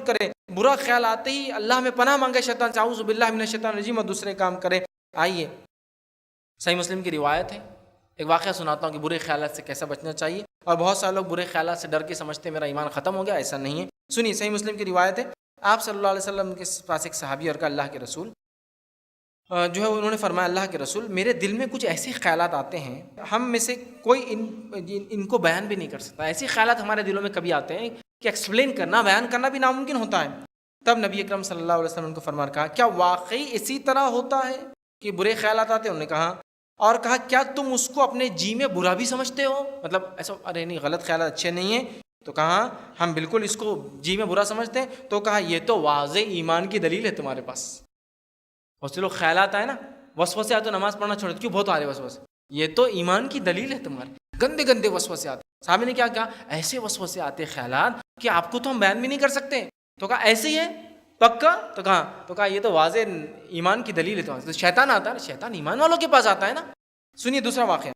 کرے, برا خیال آتے ہی اللہ میں پناہ مانگے شیطان سے, اعوذ باللہ من الشیطان الرجیم, اور دوسرے کام کرے. آئیے صحیح مسلم کی روایت ہے, ایک واقعہ سناتا ہوں کہ برے خیالات سے کیسا بچنا چاہیے. اور بہت سارے لوگ برے خیالات سے ڈر کے سمجھتے ہیں میرا ایمان ختم ہو گیا, ایسا نہیں ہے. سنیے, صحیح مسلم کی روایت ہے, آپ صلی اللہ علیہ وسلم کے پاس ایک صحابی اور کہا اللہ کے رسول جو ہے انہوں نے فرمایا اللہ کے رسول میرے دل میں کچھ ایسے خیالات آتے ہیں ہم میں سے کوئی ان کو بیان بھی نہیں کر سکتا. ایسے خیالات ہمارے دلوں میں کبھی آتے ہیں کہ ایکسپلین کرنا, بیان کرنا بھی ناممکن ہوتا ہے. تب نبی اکرم صلی اللہ علیہ وسلم کو فرما کہا کیا واقعی اسی طرح ہوتا ہے کہ برے خیالات آتے ہیں؟ انہوں نے کہا, اور کہا کیا تم اس کو اپنے جی میں برا بھی سمجھتے ہو, مطلب ایسا ارے نہیں غلط خیالات اچھے نہیں ہیں؟ تو کہا ہم بالکل اس کو جی میں برا سمجھتے ہیں. تو کہا یہ تو واضح ایمان کی دلیل ہے تمہارے پاس. بہت سے لوگ خیالات آئے نا, وسوسے آتے تو نماز پڑھنا چھوڑ, کیوں بہت آ رہے وسوسے, یہ تو ایمان کی دلیل ہے تمہارے. گندے گندے وسوسے آتے. صحابی نے کیا کہا ایسے وسوسے آتے خیالات کہ آپ کو تو ہم بیان بھی نہیں کر سکتے. تو کہا ایسے ہی ہے پکا؟ تو کہا یہ تو واضح ایمان کی دلیل ہے تمہارے. تو شیطان آتا ہے, شیطان ایمان والوں کے پاس آتا ہے نا. سنیے دوسرا واقعہ,